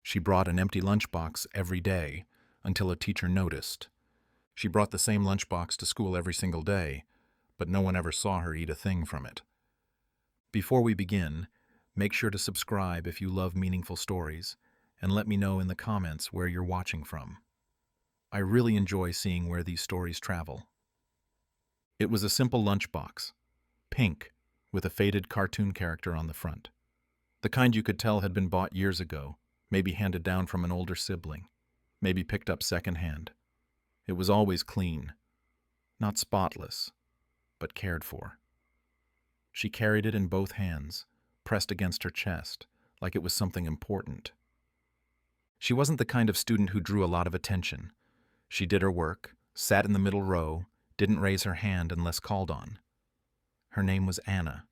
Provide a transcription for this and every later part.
She brought an empty lunchbox every day until a teacher noticed. She brought the same lunchbox to school every single day, but no one ever saw her eat a thing from it. Before we begin, make sure to subscribe if you love meaningful stories, and let me know in the comments where you're watching from. I really enjoy seeing where these stories travel. It was a simple lunchbox, pink, with a faded cartoon character on the front. The kind you could tell had been bought years ago, maybe handed down from an older sibling, maybe picked up secondhand. It was always clean, not spotless, but cared for. She carried it in both hands, pressed against her chest, like it was something important. She wasn't the kind of student who drew a lot of attention. She did her work, sat in the middle row, didn't raise her hand unless called on. Her name was Anna.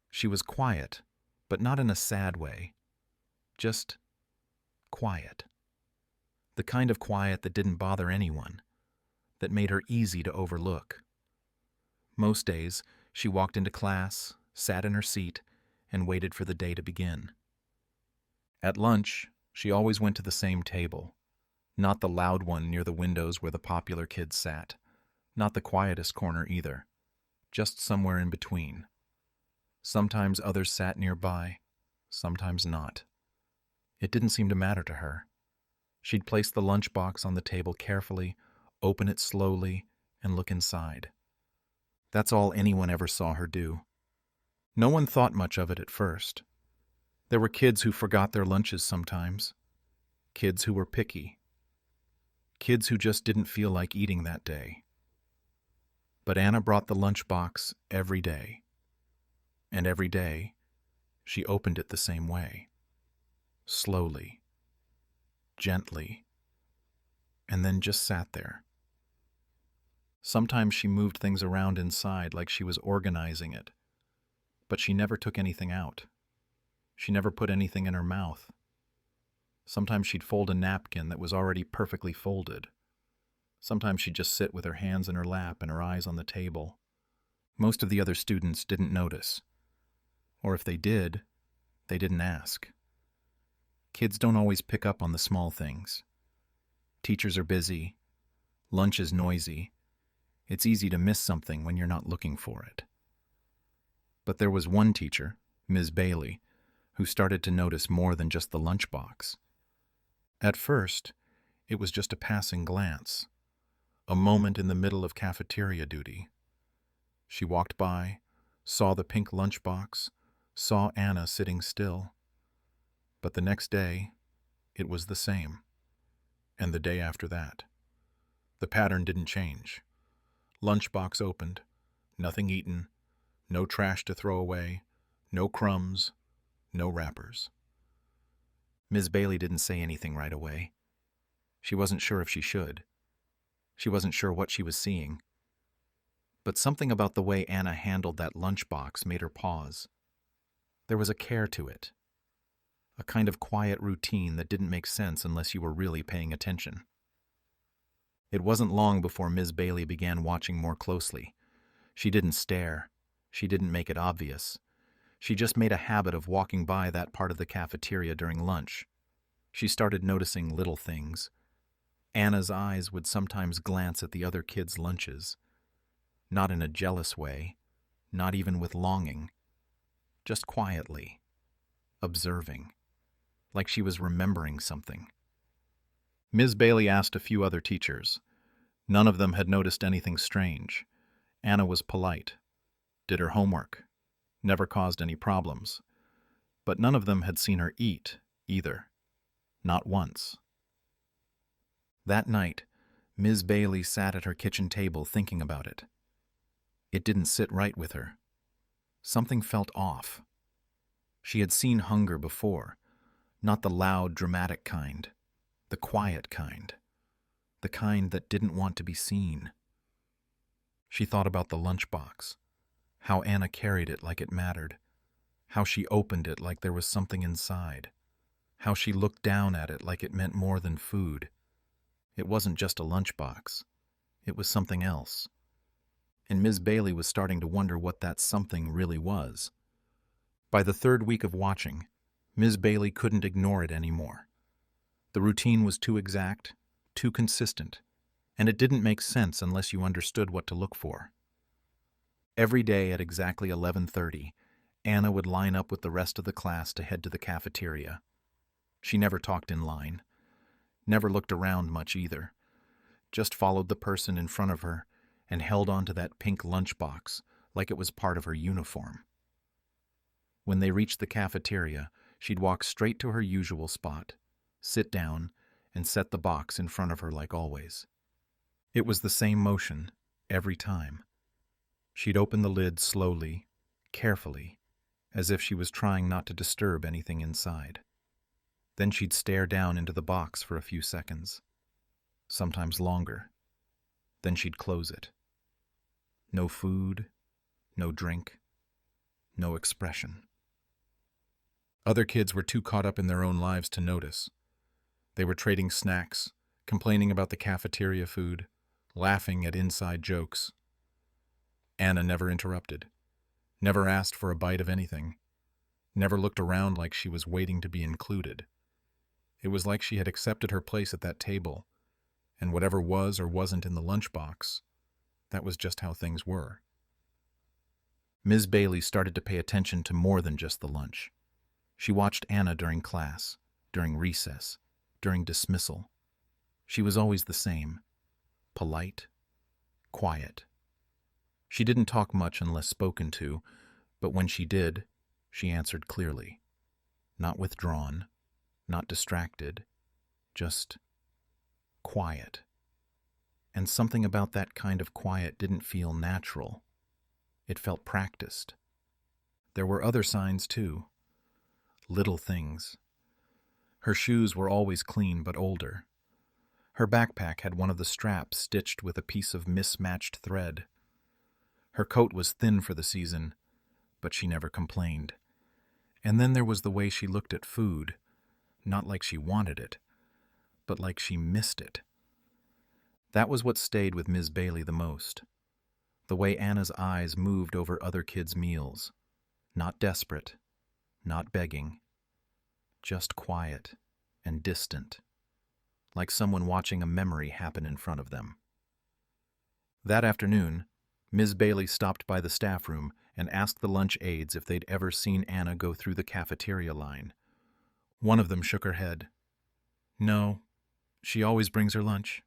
She was quiet, but not in a sad way. Just quiet. The kind of quiet that didn't bother anyone, that made her easy to overlook. Most days, she walked into class, sat in her seat, and waited for the day to begin. At lunch, she always went to the same table, not the loud one near the windows where the popular kids sat, not the quietest corner either, just somewhere in between. Sometimes others sat nearby, sometimes not. It didn't seem to matter to her. She'd place the lunchbox on the table carefully, open it slowly, and look inside. That's all anyone ever saw her do. No one thought much of it at first. There were kids who forgot their lunches sometimes, kids who were picky, kids who just didn't feel like eating that day. But Anna brought the lunchbox every day, and every day she opened it the same way, slowly, gently, and then just sat there. Sometimes she moved things around inside like she was organizing it, but she never took anything out. She never put anything in her mouth. Sometimes she'd fold a napkin that was already perfectly folded. Sometimes she'd just sit with her hands in her lap and her eyes on the table. Most of the other students didn't notice. Or if they did, they didn't ask. Kids don't always pick up on the small things. Teachers are busy. Lunch is noisy. It's easy to miss something when you're not looking for it. But there was one teacher, Ms. Bailey, who started to notice more than just the lunchbox. At first, it was just a passing glance, a moment in the middle of cafeteria duty. She walked by, saw the pink lunchbox, saw Anna sitting still. But the next day, it was the same, and the day after that. The pattern didn't change. Lunchbox opened, nothing eaten, no trash to throw away, no crumbs, no wrappers. Ms. Bailey didn't say anything right away. She wasn't sure if she should. She wasn't sure what she was seeing. But something about the way Anna handled that lunchbox made her pause. There was a care to it, a kind of quiet routine that didn't make sense unless you were really paying attention. It wasn't long before Ms. Bailey began watching more closely. She didn't stare. She didn't make it obvious. She just made a habit of walking by that part of the cafeteria during lunch. She started noticing little things. Anna's eyes would sometimes glance at the other kids' lunches. Not in a jealous way, not even with longing. Just quietly, observing, like she was remembering something. Ms. Bailey asked a few other teachers. None of them had noticed anything strange. Anna was polite, did her homework, never caused any problems. But none of them had seen her eat, either. Not once. That night, Ms. Bailey sat at her kitchen table thinking about it. It didn't sit right with her. Something felt off. She had seen hunger before, not the loud, dramatic kind, the quiet kind, the kind that didn't want to be seen. She thought about the lunchbox, how Anna carried it like it mattered, how she opened it like there was something inside, how she looked down at it like it meant more than food. It wasn't just a lunchbox. It was something else. And Ms. Bailey was starting to wonder what that something really was. By the third week of watching, Ms. Bailey couldn't ignore it anymore. The routine was too exact, too consistent, and it didn't make sense unless you understood what to look for. Every day at exactly 11:30, Anna would line up with the rest of the class to head to the cafeteria. She never talked in line, never looked around much either, just followed the person in front of her and held on to that pink lunchbox like it was part of her uniform. When they reached the cafeteria, she'd walk straight to her usual spot, sit down, and set the box in front of her like always. It was the same motion every time. She'd open the lid slowly, carefully, as if she was trying not to disturb anything inside. Then she'd stare down into the box for a few seconds, sometimes longer. Then she'd close it. No food, no drink, no expression. Other kids were too caught up in their own lives to notice. They were trading snacks, complaining about the cafeteria food, laughing at inside jokes. Anna never interrupted, never asked for a bite of anything, never looked around like she was waiting to be included. It was like she had accepted her place at that table, and whatever was or wasn't in the lunchbox, that was just how things were. Ms. Bailey started to pay attention to more than just the lunch. She watched Anna during class, during recess, during dismissal. She was always the same, polite, quiet. She didn't talk much unless spoken to, but when she did, she answered clearly. Not withdrawn, not distracted, just quiet. And something about that kind of quiet didn't feel natural. It felt practiced. There were other signs, too. Little things. Her shoes were always clean but older. Her backpack had one of the straps stitched with a piece of mismatched thread. Her coat was thin for the season, but she never complained. And then there was the way she looked at food, not like she wanted it, but like she missed it. That was what stayed with Ms. Bailey the most. The way Anna's eyes moved over other kids' meals. Not desperate, not begging, just quiet and distant, like someone watching a memory happen in front of them. That afternoon, Ms. Bailey stopped by the staff room and asked the lunch aides if they'd ever seen Anna go through the cafeteria line. One of them shook her head. No, she always brings her lunch.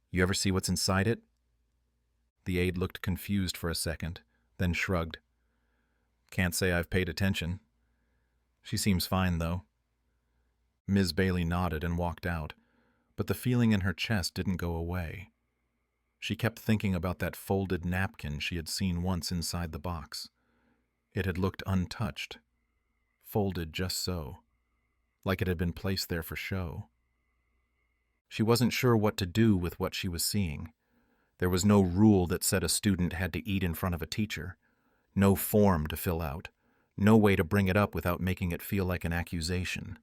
You ever see what's inside it? The aide looked confused for a second, then shrugged. Can't say I've paid attention. She seems fine, though. Ms. Bailey nodded and walked out, but the feeling in her chest didn't go away. She kept thinking about that folded napkin she had seen once inside the box. It had looked untouched, folded just so, like it had been placed there for show. She wasn't sure what to do with what she was seeing. There was no rule that said a student had to eat in front of a teacher, no form to fill out, no way to bring it up without making it feel like an accusation.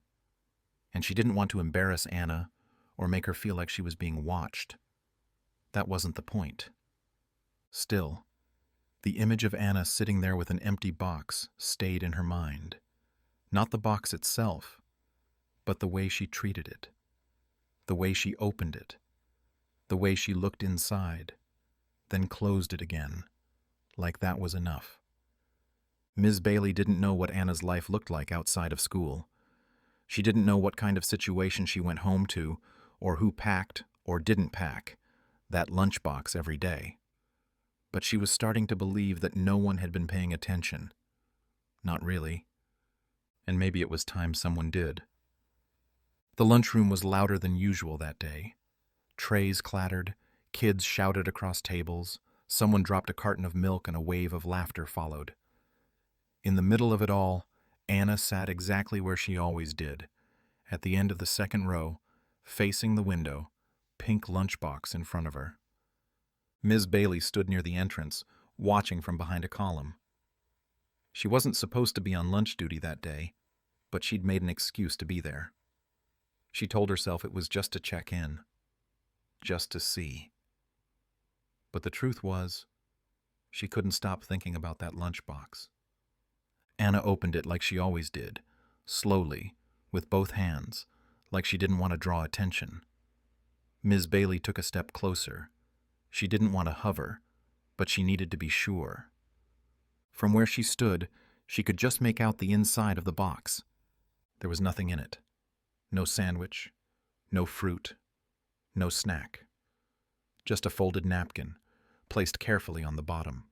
And she didn't want to embarrass Anna or make her feel like she was being watched. That wasn't the point. Still, the image of Anna sitting there with an empty box stayed in her mind. Not the box itself, but the way she treated it, the way she opened it, the way she looked inside, then closed it again, like that was enough. Ms. Bailey didn't know what Anna's life looked like outside of school. She didn't know what kind of situation she went home to, or who packed or didn't pack that lunchbox every day. But she was starting to believe that no one had been paying attention. Not really. And maybe it was time someone did. The lunchroom was louder than usual that day. Trays clattered, kids shouted across tables, someone dropped a carton of milk and a wave of laughter followed. In the middle of it all, Anna sat exactly where she always did, at the end of the second row, facing the window, pink lunchbox in front of her. Ms. Bailey stood near the entrance, watching from behind a column. She wasn't supposed to be on lunch duty that day, but she'd made an excuse to be there. She told herself it was just to check in, just to see. But the truth was, she couldn't stop thinking about that lunchbox. Anna opened it like she always did, slowly, with both hands, like she didn't want to draw attention. Ms. Bailey took a step closer. She didn't want to hover, but she needed to be sure. From where she stood, she could just make out the inside of the box. There was nothing in it. No sandwich, no fruit, no snack. Just a folded napkin, placed carefully on the bottom.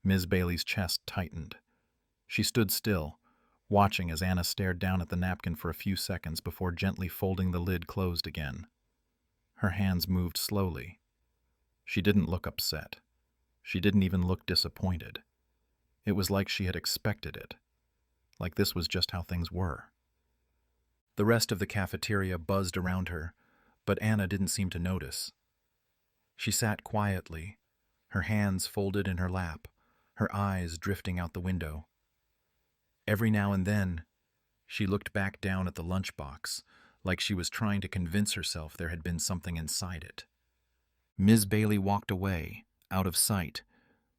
Ms. Bailey's chest tightened. She stood still, watching as Anna stared down at the napkin for a few seconds before gently folding the lid closed again. Her hands moved slowly. She didn't look upset. She didn't even look disappointed. It was like she had expected it, like this was just how things were. The rest of the cafeteria buzzed around her, but Anna didn't seem to notice. She sat quietly, her hands folded in her lap, her eyes drifting out the window. Every now and then, she looked back down at the lunchbox, like she was trying to convince herself there had been something inside it. Ms. Bailey walked away, out of sight,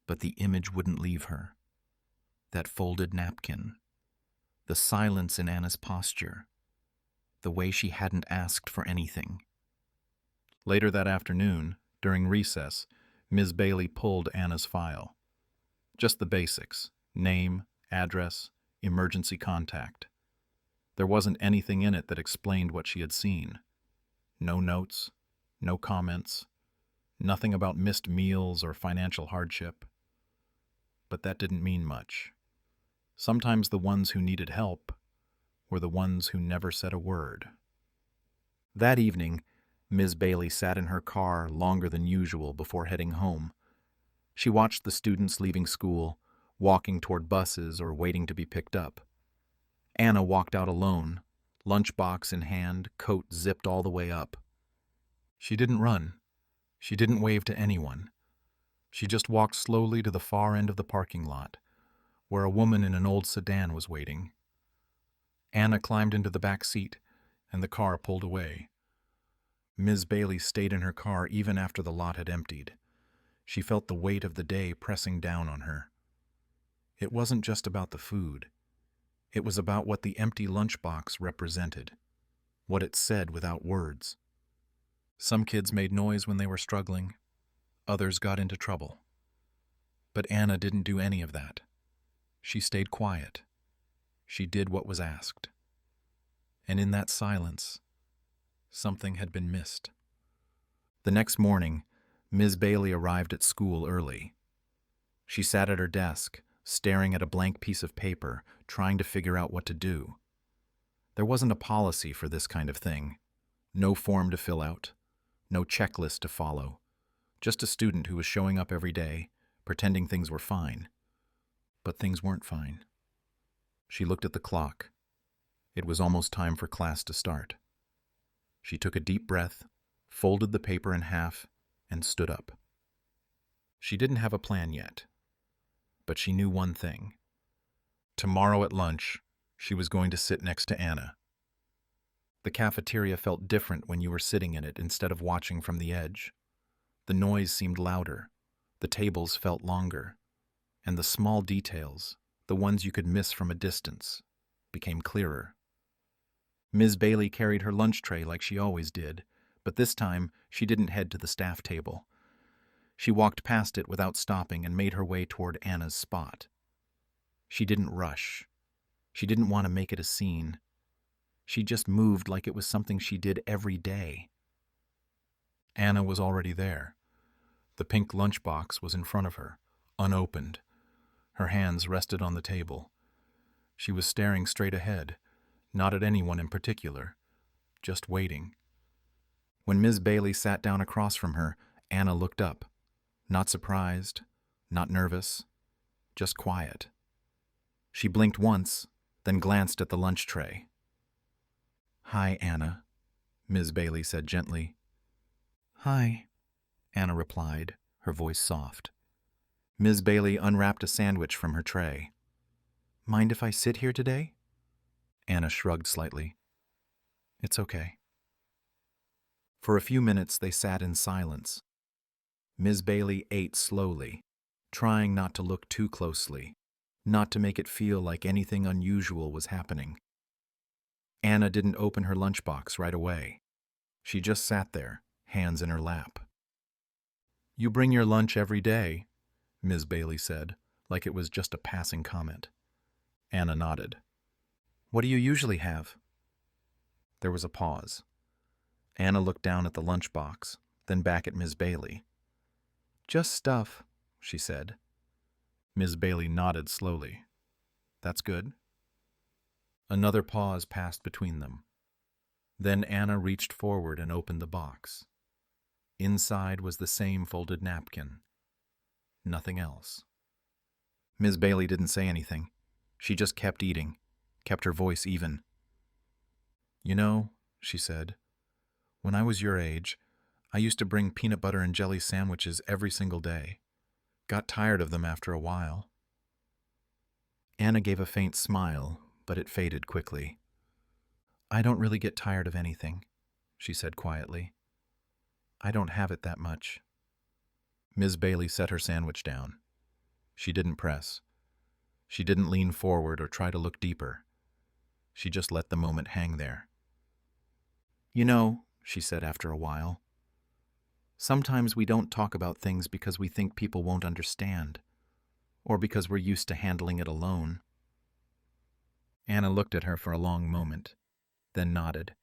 but the image wouldn't leave her. That folded napkin, the silence in Anna's posture, the way she hadn't asked for anything. Later that afternoon, during recess, Ms. Bailey pulled Anna's file. Just the basics: name, address, emergency contact. There wasn't anything in it that explained what she had seen. No notes, no comments, nothing about missed meals or financial hardship. But that didn't mean much. Sometimes the ones who needed help were the ones who never said a word. That evening, Ms. Bailey sat in her car longer than usual before heading home. She watched the students leaving school, walking toward buses or waiting to be picked up. Anna walked out alone, lunchbox in hand, coat zipped all the way up. She didn't run. She didn't wave to anyone. She just walked slowly to the far end of the parking lot, where a woman in an old sedan was waiting. Anna climbed into the back seat, and the car pulled away. Ms. Bailey stayed in her car even after the lot had emptied. She felt the weight of the day pressing down on her. It wasn't just about the food. It was about what the empty lunchbox represented, what it said without words. Some kids made noise when they were struggling. Others got into trouble. But Anna didn't do any of that. She stayed quiet. She did what was asked. And in that silence, something had been missed. The next morning, Ms. Bailey arrived at school early. She sat at her desk, staring at a blank piece of paper, trying to figure out what to do. There wasn't a policy for this kind of thing. No form to fill out, no checklist to follow. Just a student who was showing up every day, pretending things were fine. But things weren't fine. She looked at the clock. It was almost time for class to start. She took a deep breath, folded the paper in half, and stood up. She didn't have a plan yet, but she knew one thing. Tomorrow at lunch, she was going to sit next to Anna. The cafeteria felt different when you were sitting in it instead of watching from the edge. The noise seemed louder, the tables felt longer, and the small details, the ones you could miss from a distance, became clearer. Ms. Bailey carried her lunch tray like she always did, but this time she didn't head to the staff table. She walked past it without stopping and made her way toward Anna's spot. She didn't rush. She didn't want to make it a scene. She just moved like it was something she did every day. Anna was already there. The pink lunchbox was in front of her, unopened. Her hands rested on the table. She was staring straight ahead, not at anyone in particular, just waiting. When Ms. Bailey sat down across from her, Anna looked up. Not surprised, not nervous, just quiet. She blinked once, then glanced at the lunch tray. "Hi, Anna," Ms. Bailey said gently. "Hi," Anna replied, her voice soft. Ms. Bailey unwrapped a sandwich from her tray. "Mind if I sit here today?" Anna shrugged slightly. "It's okay." For a few minutes they sat in silence. Ms. Bailey ate slowly, trying not to look too closely, not to make it feel like anything unusual was happening. Anna didn't open her lunchbox right away. She just sat there, hands in her lap. "You bring your lunch every day," Ms. Bailey said, like it was just a passing comment. Anna nodded. "What do you usually have?" There was a pause. Anna looked down at the lunchbox, then back at Ms. Bailey. "Just stuff," she said. Ms. Bailey nodded slowly. "That's good." Another pause passed between them. Then Anna reached forward and opened the box. Inside was the same folded napkin. Nothing else. Ms. Bailey didn't say anything. She just kept eating, kept her voice even. "You know," she said, "when I was your age, I used to bring peanut butter and jelly sandwiches every single day. Got tired of them after a while." Anna gave a faint smile, but it faded quickly. "I don't really get tired of anything," she said quietly. "I don't have it that much." Ms. Bailey set her sandwich down. She didn't press. She didn't lean forward or try to look deeper. She just let the moment hang there. "You know," she said after a while, "sometimes we don't talk about things because we think people won't understand, or because we're used to handling it alone." Anna looked at her for a long moment, then nodded.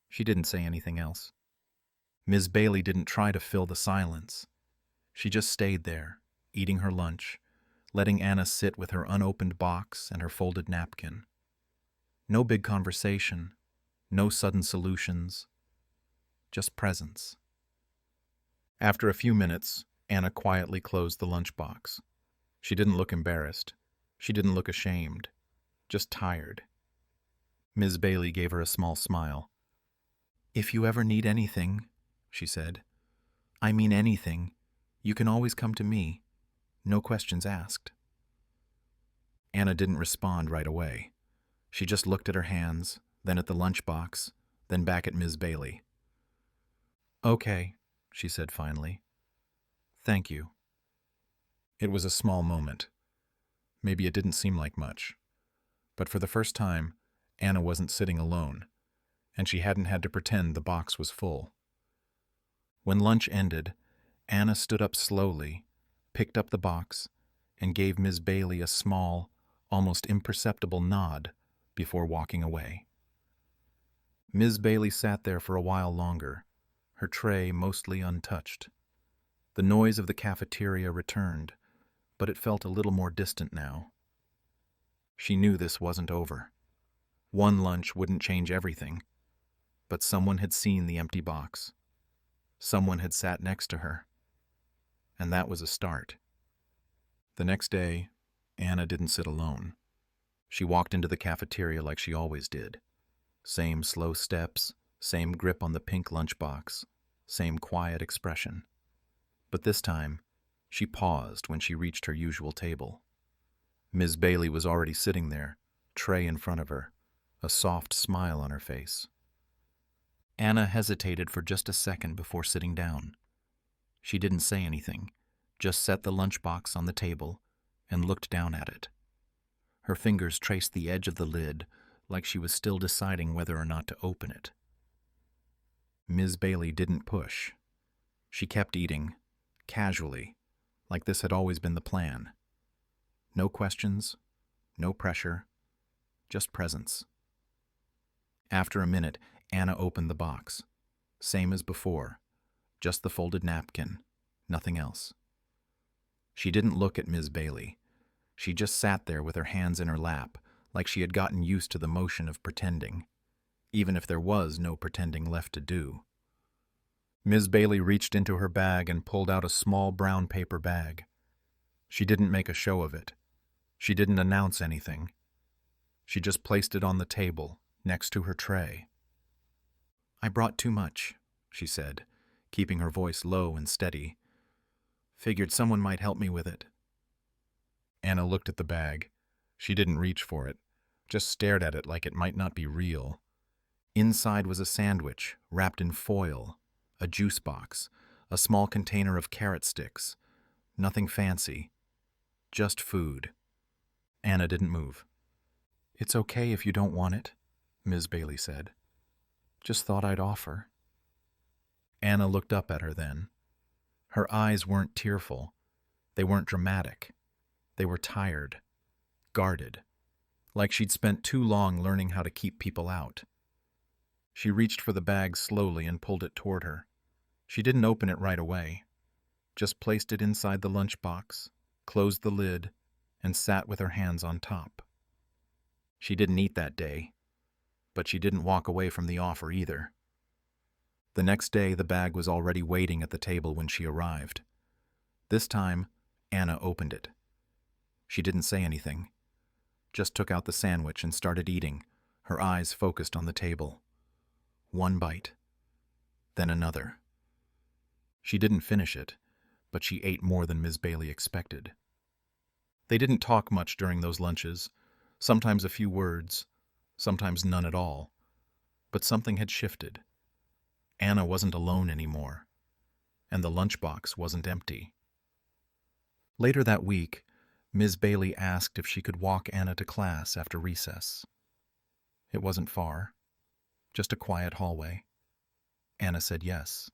She didn't say anything else. Ms. Bailey didn't try to fill the silence. She just stayed there, eating her lunch, letting Anna sit with her unopened box and her folded napkin. No big conversation, no sudden solutions, just presence. After a few minutes, Anna quietly closed the lunchbox. She didn't look embarrassed. She didn't look ashamed, just tired. Ms. Bailey gave her a small smile. "If you ever need anything," she said, "I mean anything, you can always come to me. No questions asked." Anna didn't respond right away. She just looked at her hands, then at the lunchbox, then back at Ms. Bailey. "Okay," she said finally. "Thank you." It was a small moment. Maybe it didn't seem like much. But for the first time, Anna wasn't sitting alone, and she hadn't had to pretend the box was full. When lunch ended, Anna stood up slowly, picked up the box, and gave Ms. Bailey a small, almost imperceptible nod before walking away. Ms. Bailey sat there for a while longer, her tray mostly untouched. The noise of the cafeteria returned, but it felt a little more distant now. She knew this wasn't over. One lunch wouldn't change everything, but someone had seen the empty box. Someone had sat next to her. And that was a start. The next day, Anna didn't sit alone. She walked into the cafeteria like she always did. Same slow steps, same grip on the pink lunchbox, same quiet expression. But this time, she paused when she reached her usual table. Ms. Bailey was already sitting there, tray in front of her, a soft smile on her face. Anna hesitated for just a second before sitting down. She didn't say anything, just set the lunchbox on the table and looked down at it. Her fingers traced the edge of the lid like she was still deciding whether or not to open it. Ms. Bailey didn't push. She kept eating, casually, like this had always been the plan. No questions, no pressure, just presence. After a minute, Anna opened the box. Same as before, just the folded napkin, nothing else. She didn't look at Ms. Bailey. She just sat there with her hands in her lap, like she had gotten used to the motion of pretending, even if there was no pretending left to do. Ms. Bailey reached into her bag and pulled out a small brown paper bag. She didn't make a show of it. She didn't announce anything. She just placed it on the table, next to her tray. "I brought too much," she said, keeping her voice low and steady. "Figured someone might help me with it." Anna looked at the bag. She didn't reach for it, just stared at it like it might not be real. Inside was a sandwich, wrapped in foil, a juice box, a small container of carrot sticks. Nothing fancy. Just food. Anna didn't move. "It's okay if you don't want it," Ms. Bailey said. "Just thought I'd offer." Anna looked up at her then. Her eyes weren't tearful. They weren't dramatic. They were tired, guarded, like she'd spent too long learning how to keep people out. She reached for the bag slowly and pulled it toward her. She didn't open it right away, just placed it inside the lunchbox, closed the lid, and sat with her hands on top. She didn't eat that day, but she didn't walk away from the offer either. The next day, the bag was already waiting at the table when she arrived. This time, Anna opened it. She didn't say anything, just took out the sandwich and started eating, her eyes focused on the table. One bite, then another. She didn't finish it, but she ate more than Ms. Bailey expected. They didn't talk much during those lunches, sometimes a few words, sometimes none at all. But something had shifted. Anna wasn't alone anymore, and the lunchbox wasn't empty. Later that week, Ms. Bailey asked if she could walk Anna to class after recess. It wasn't far, just a quiet hallway. Anna said yes.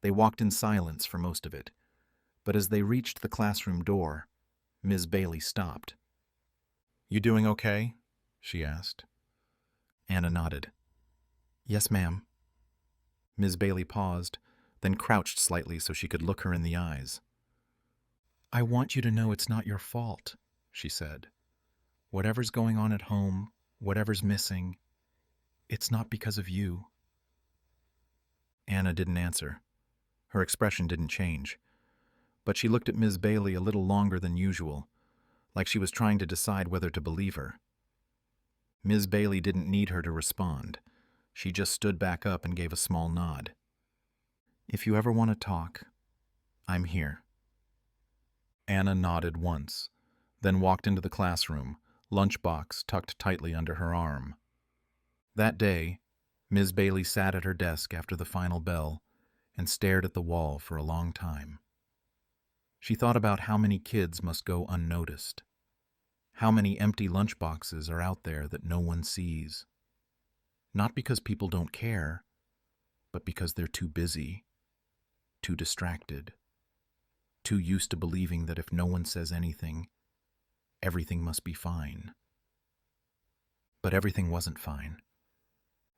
They walked in silence for most of it, but as they reached the classroom door, Ms. Bailey stopped. "You doing okay?" she asked. Anna nodded. "Yes, ma'am." Ms. Bailey paused, then crouched slightly so she could look her in the eyes. "I want you to know it's not your fault," she said. "Whatever's going on at home, whatever's missing, it's not because of you." Anna didn't answer. Her expression didn't change, but she looked at Ms. Bailey a little longer than usual, like she was trying to decide whether to believe her. Ms. Bailey didn't need her to respond. She just stood back up and gave a small nod. "If you ever want to talk, I'm here." Anna nodded once, then walked into the classroom, lunchbox tucked tightly under her arm. That day, Ms. Bailey sat at her desk after the final bell and stared at the wall for a long time. She thought about how many kids must go unnoticed. How many empty lunchboxes are out there that no one sees? Not because people don't care, but because they're too busy, too distracted, too used to believing that if no one says anything, everything must be fine. But everything wasn't fine.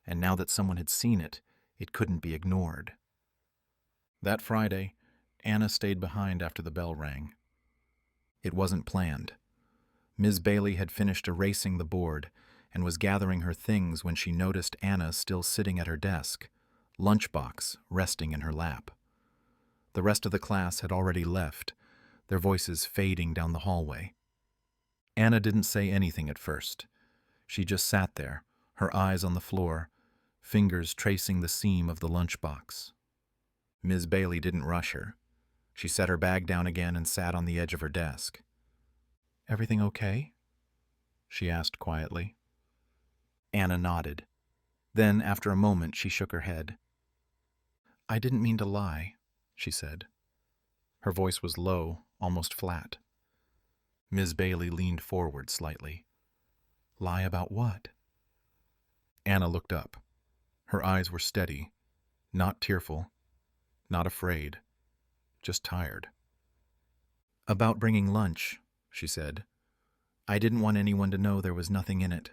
And now that someone had seen it, it couldn't be ignored. That Friday, Anna stayed behind after the bell rang. It wasn't planned. Ms. Bailey had finished erasing the board and was gathering her things when she noticed Anna still sitting at her desk, lunchbox resting in her lap. The rest of the class had already left, their voices fading down the hallway. Anna didn't say anything at first. She just sat there, her eyes on the floor, fingers tracing the seam of the lunchbox. Ms. Bailey didn't rush her. She set her bag down again and sat on the edge of her desk. "Everything okay?" she asked quietly. Anna nodded. Then, after a moment, she shook her head. "I didn't mean to lie," she said. Her voice was low, almost flat. Ms. Bailey leaned forward slightly. "Lie about what?" Anna looked up. Her eyes were steady, not tearful, not afraid, just tired. "About bringing lunch," she said. "I didn't want anyone to know there was nothing in it."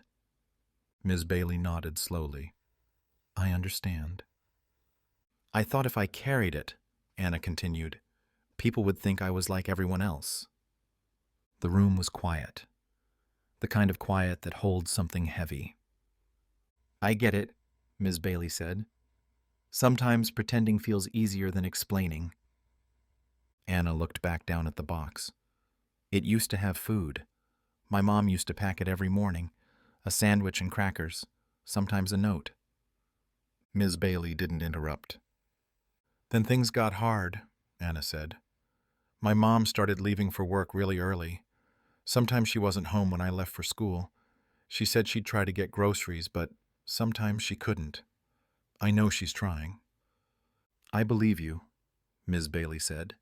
Ms. Bailey nodded slowly. "I understand." "I thought if I carried it," Anna continued, "people would think I was like everyone else." The room was quiet, the kind of quiet that holds something heavy. "I get it," Ms. Bailey said. "Sometimes pretending feels easier than explaining." Anna looked back down at the box. It used to have food. My mom used to pack it every morning, a sandwich and crackers, sometimes a note. Ms. Bailey didn't interrupt. "Then things got hard," Anna said. "My mom started leaving for work really early. Sometimes she wasn't home when I left for school. She said she'd try to get groceries, but sometimes she couldn't. I know she's trying." "I believe you," Ms. Bailey said.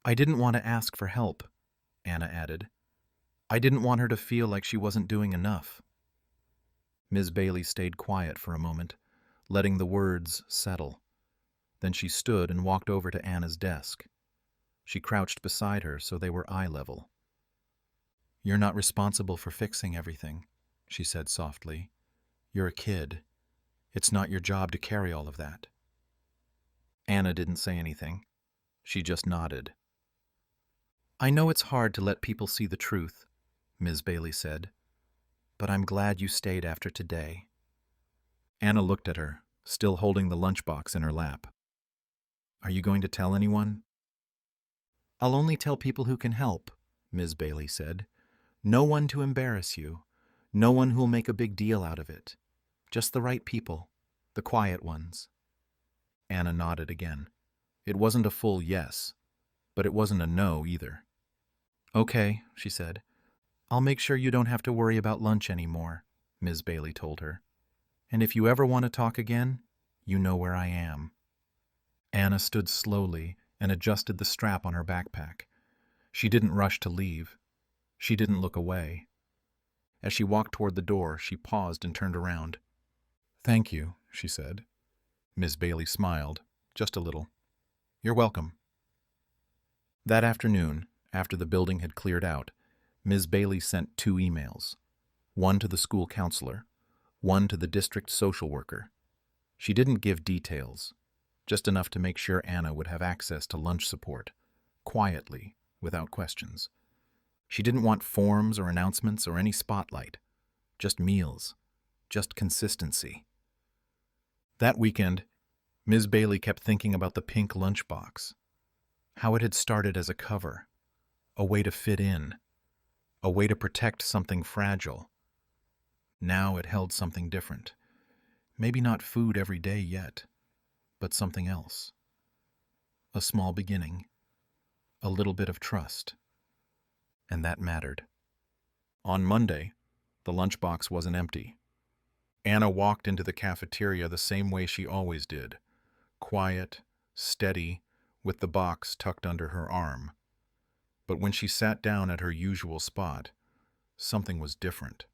"I didn't want to ask for help," Anna added. "I didn't want her to feel like she wasn't doing enough." Miss Bailey stayed quiet for a moment, letting the words settle. Then she stood and walked over to Anna's desk. She crouched beside her so they were eye level. "You're not responsible for fixing everything," she said softly. "You're a kid. It's not your job to carry all of that." Anna didn't say anything. She just nodded. "I know it's hard to let people see the truth," Ms. Bailey said, "but I'm glad you stayed after today." Anna looked at her, still holding the lunchbox in her lap. "Are you going to tell anyone?" "I'll only tell people who can help," Ms. Bailey said. "No one to embarrass you. No one who'll make a big deal out of it. Just the right people, the quiet ones." Anna nodded again. It wasn't a full yes, but it wasn't a no either. "Okay," she said. "I'll make sure you don't have to worry about lunch anymore," Ms. Bailey told her. "And if you ever want to talk again, you know where I am." Anna stood slowly and adjusted the strap on her backpack. She didn't rush to leave. She didn't look away. As she walked toward the door, she paused and turned around. "Thank you," she said. Ms. Bailey smiled, just a little. "You're welcome." That afternoon, after the building had cleared out, Ms. Bailey sent 2 emails. One to the school counselor, one to the district social worker. She didn't give details, just enough to make sure Anna would have access to lunch support, quietly, without questions. She didn't want forms or announcements or any spotlight, just meals, just consistency. That weekend, Ms. Bailey kept thinking about the pink lunchbox, how it had started as a cover, a way to fit in, a way to protect something fragile. Now it held something different. Maybe not food every day yet, but something else. A small beginning, a little bit of trust. And that mattered. On Monday, the lunchbox wasn't empty. Anna walked into the cafeteria the same way she always did, quiet, steady, with the box tucked under her arm. But when she sat down at her usual spot, something was different.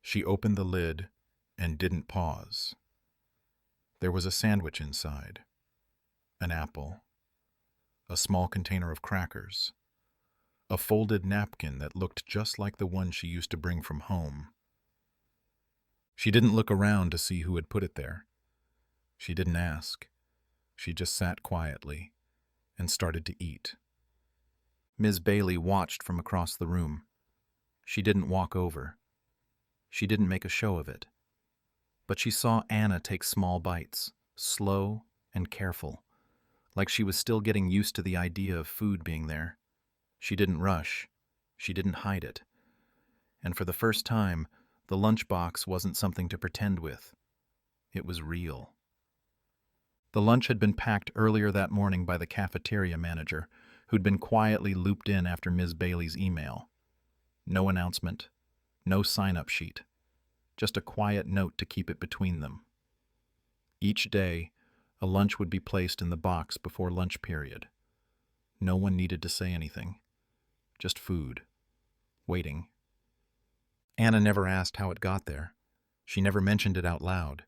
She opened the lid and didn't pause. There was a sandwich inside, an apple, a small container of crackers, a folded napkin that looked just like the one she used to bring from home. She didn't look around to see who had put it there. She didn't ask. She just sat quietly and started to eat. Ms. Bailey watched from across the room. She didn't walk over. She didn't make a show of it. But she saw Anna take small bites, slow and careful, like she was still getting used to the idea of food being there. She didn't rush. She didn't hide it. And for the first time, the lunchbox wasn't something to pretend with. It was real. The lunch had been packed earlier that morning by the cafeteria manager, who'd been quietly looped in after Ms. Bailey's email. No announcement, no sign-up sheet, just a quiet note to keep it between them. Each day, a lunch would be placed in the box before lunch period. No one needed to say anything, just food, waiting. Anna never asked how it got there. She never mentioned it out loud,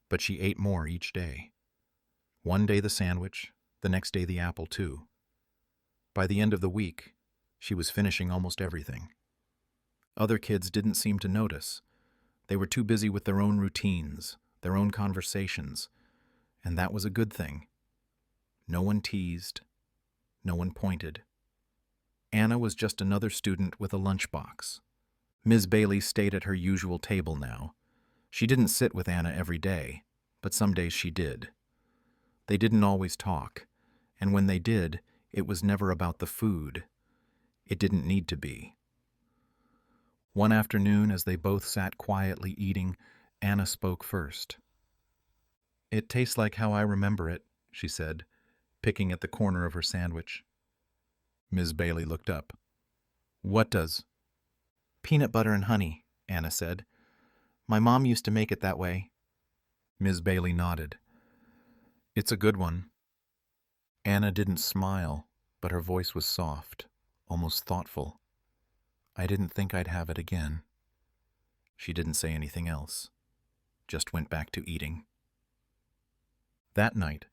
but she ate more each day. One day the sandwich, the next day the apple too. By the end of the week, she was finishing almost everything. Other kids didn't seem to notice. They were too busy with their own routines, their own conversations, and that was a good thing. No one teased, no one pointed. Anna was just another student with a lunchbox. Ms. Bailey stayed at her usual table now. She didn't sit with Anna every day, but some days she did. They didn't always talk, and when they did, it was never about the food. It didn't need to be. One afternoon, as they both sat quietly eating, Anna spoke first. "It tastes like how I remember it," she said, picking at the corner of her sandwich. Ms. Bailey looked up. "What does?" "Peanut butter and honey," Anna said. "My mom used to make it that way." Ms. Bailey nodded. "It's a good one." Anna didn't smile, but her voice was soft, almost thoughtful. "I didn't think I'd have it again." She didn't say anything else, just went back to eating. That night,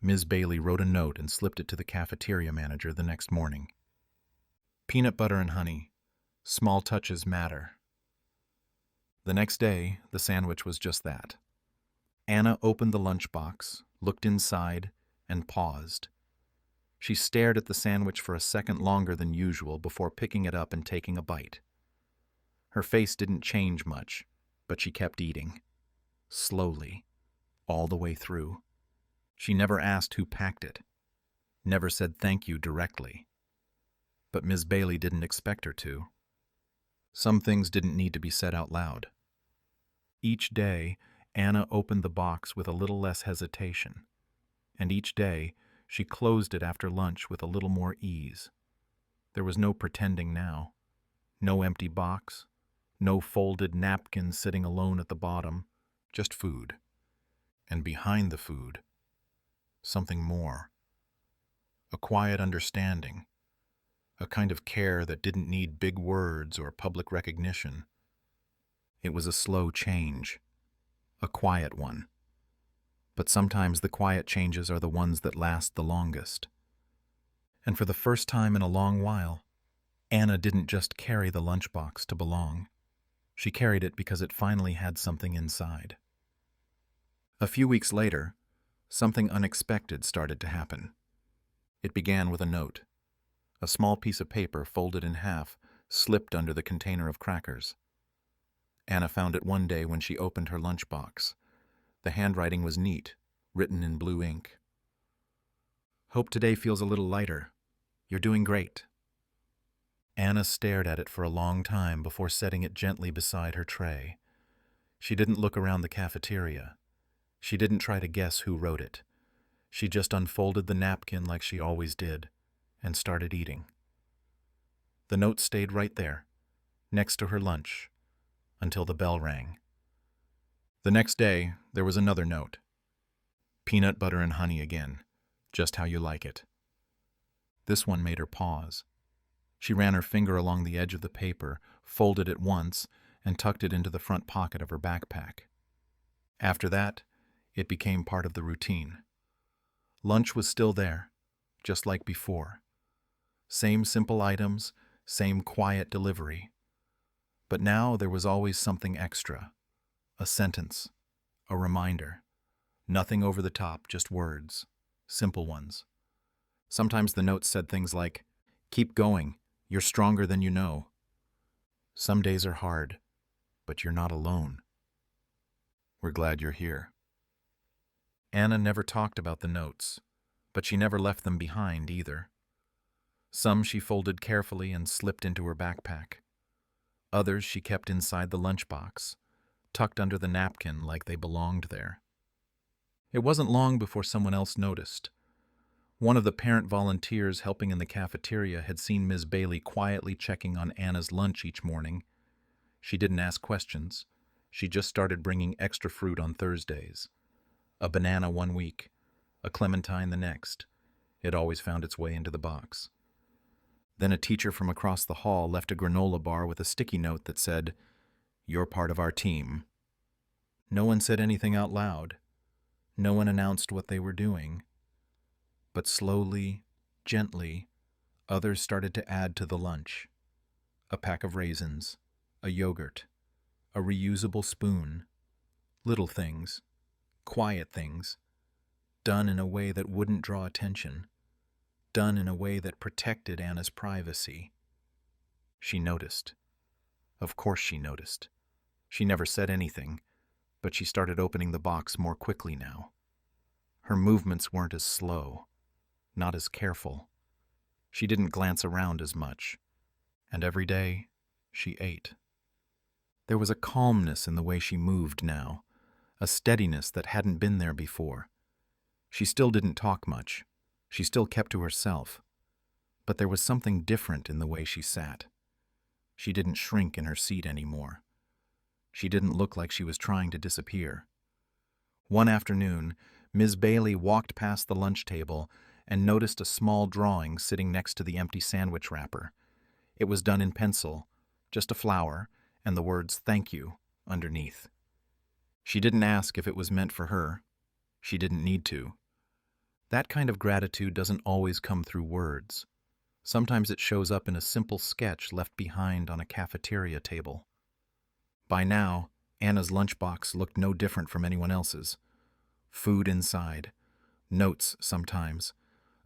Ms. Bailey wrote a note and slipped it to the cafeteria manager the next morning. Peanut butter and honey. Small touches matter. The next day, the sandwich was just that. Anna opened the lunchbox, looked inside, and paused. She stared at the sandwich for a second longer than usual before picking it up and taking a bite. Her face didn't change much, but she kept eating. Slowly, all the way through. She never asked who packed it, never said thank you directly. But Ms. Bailey didn't expect her to. Some things didn't need to be said out loud. Each day, Anna opened the box with a little less hesitation, and each day she closed it after lunch with a little more ease. There was no pretending now, no empty box, no folded napkin sitting alone at the bottom, just food. And behind the food, something more. A quiet understanding, a kind of care that didn't need big words or public recognition. It was a slow change, a quiet one. But sometimes the quiet changes are the ones that last the longest. And for the first time in a long while, Anna didn't just carry the lunchbox to belong. She carried it because it finally had something inside. A few weeks later, something unexpected started to happen. It began with a note. A small piece of paper folded in half slipped under the container of crackers. Anna found it one day when she opened her lunchbox. The handwriting was neat, written in blue ink. "Hope today feels a little lighter. You're doing great." Anna stared at it for a long time before setting it gently beside her tray. She didn't look around the cafeteria. She didn't try to guess who wrote it. She just unfolded the napkin like she always did and started eating. The note stayed right there, next to her lunch, until the bell rang. The next day, there was another note. Peanut butter and honey again, just how you like it. This one made her pause. She ran her finger along the edge of the paper, folded it once, and tucked it into the front pocket of her backpack. After that, it became part of the routine. Lunch was still there, just like before. Same simple items, same quiet delivery. But now there was always something extra. A sentence, a reminder. Nothing over the top, just words, simple ones. Sometimes the note said things like, "Keep going, you're stronger than you know." Some days are hard, but you're not alone. We're glad you're here. Anna never talked about the notes, but she never left them behind either. Some she folded carefully and slipped into her backpack. Others she kept inside the lunchbox, tucked under the napkin like they belonged there. It wasn't long before someone else noticed. One of the parent volunteers helping in the cafeteria had seen Ms. Bailey quietly checking on Anna's lunch each morning. She didn't ask questions. She just started bringing extra fruit on Thursdays. A banana one week, a clementine the next. It always found its way into the box. Then a teacher from across the hall left a granola bar with a sticky note that said, "You're part of our team." No one said anything out loud. No one announced what they were doing. But slowly, gently, others started to add to the lunch. A pack of raisins, a yogurt, a reusable spoon. Little things, quiet things, done in a way that wouldn't draw attention. Done in a way that protected Anna's privacy. She noticed. Of course she noticed. She never said anything, but she started opening the box more quickly now. Her movements weren't as slow, not as careful. She didn't glance around as much. And every day, she ate. There was a calmness in the way she moved now, a steadiness that hadn't been there before. She still didn't talk much. She still kept to herself, but there was something different in the way she sat. She didn't shrink in her seat anymore. She didn't look like she was trying to disappear. One afternoon, Ms. Bailey walked past the lunch table and noticed a small drawing sitting next to the empty sandwich wrapper. It was done in pencil, just a flower, and the words "Thank you" underneath. She didn't ask if it was meant for her. She didn't need to. That kind of gratitude doesn't always come through words. Sometimes it shows up in a simple sketch left behind on a cafeteria table. By now, Anna's lunchbox looked no different from anyone else's. Food inside, notes sometimes,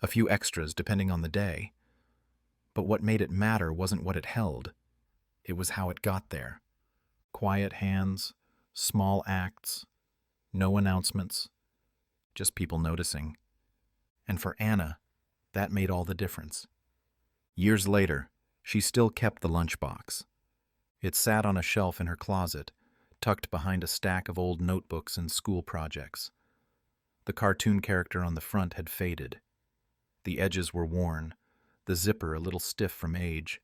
a few extras depending on the day. But what made it matter wasn't what it held. It was how it got there. Quiet hands, small acts, no announcements, just people noticing. And for Anna, that made all the difference. Years later, she still kept the lunchbox. It sat on a shelf in her closet, tucked behind a stack of old notebooks and school projects. The cartoon character on the front had faded. The edges were worn, the zipper a little stiff from age.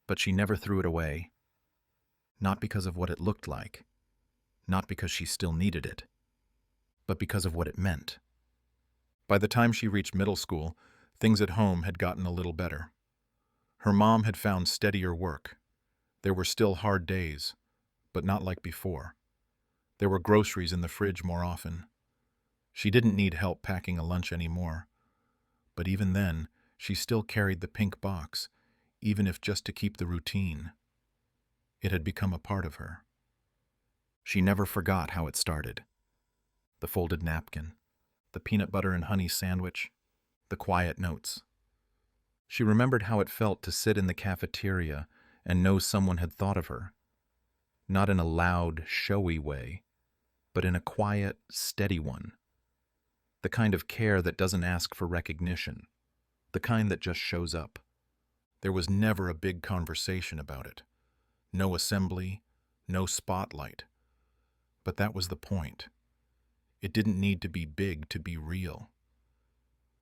But she never threw it away. Not because of what it looked like, not because she still needed it, but because of what it meant. By the time she reached middle school, things at home had gotten a little better. Her mom had found steadier work. There were still hard days, but not like before. There were groceries in the fridge more often. She didn't need help packing a lunch anymore. But even then, she still carried the pink box, even if just to keep the routine. It had become a part of her. She never forgot how it started. The folded napkin, the peanut butter and honey sandwich, the quiet notes. She remembered how it felt to sit in the cafeteria and know someone had thought of her. Not in a loud, showy way, but in a quiet, steady one. The kind of care that doesn't ask for recognition. The kind that just shows up. There was never a big conversation about it. No assembly, no spotlight. But that was the point. It didn't need to be big to be real.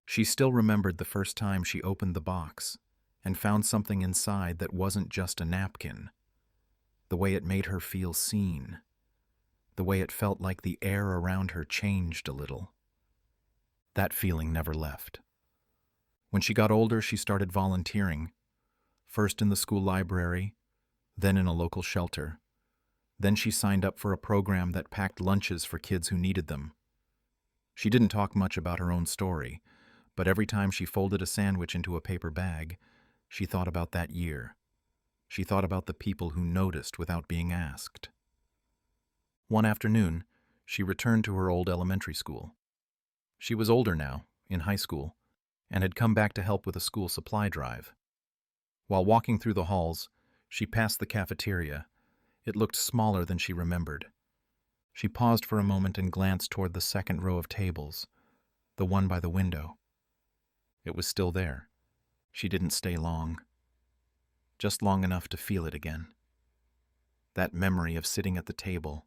She still remembered the first time she opened the box and found something inside that wasn't just a napkin. The way it made her feel seen. The way it felt like the air around her changed a little. That feeling never left. When she got older, she started volunteering. First in the school library, then in a local shelter. Then she signed up for a program that packed lunches for kids who needed them. She didn't talk much about her own story, but every time she folded a sandwich into a paper bag, she thought about that year. She thought about the people who noticed without being asked. One afternoon, she returned to her old elementary school. She was older now, in high school, and had come back to help with a school supply drive. While walking through the halls, she passed the cafeteria. It looked smaller than she remembered. She paused for a moment and glanced toward the second row of tables, the one by the window. It was still there. She didn't stay long. Just long enough to feel it again. That memory of sitting at the table,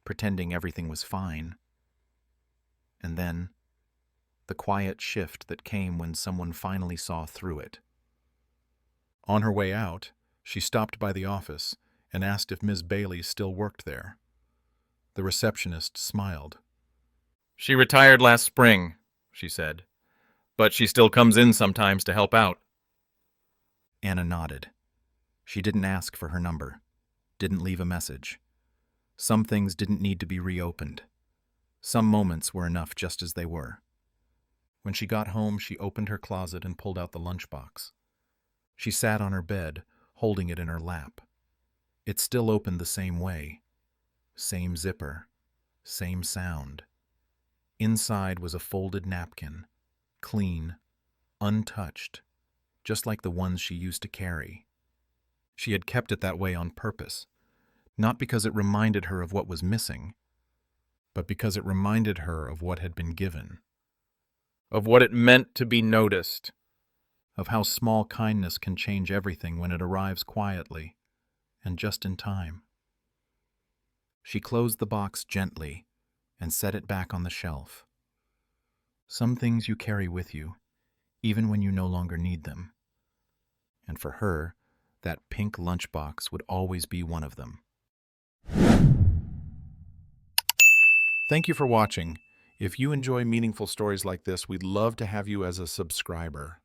pretending everything was fine. And then, the quiet shift that came when someone finally saw through it. On her way out, she stopped by the office and asked if Ms. Bailey still worked there. The receptionist smiled. "She retired last spring," she said, "but she still comes in sometimes to help out." Anna nodded. She didn't ask for her number, didn't leave a message. Some things didn't need to be reopened. Some moments were enough just as they were. When she got home, she opened her closet and pulled out the lunchbox. She sat on her bed, holding it in her lap. It still opened the same way. Same zipper. Same sound. Inside was a folded napkin. Clean. Untouched. Just like the ones she used to carry. She had kept it that way on purpose. Not because it reminded her of what was missing, but because it reminded her of what had been given. Of what it meant to be noticed. Of how small kindness can change everything when it arrives quietly and just in time. She closed the box gently and set it back on the shelf. Some things you carry with you, even when you no longer need them. And for her, that pink lunchbox would always be one of them. Thank you for watching. If you enjoy meaningful stories like this, we'd love to have you as a subscriber.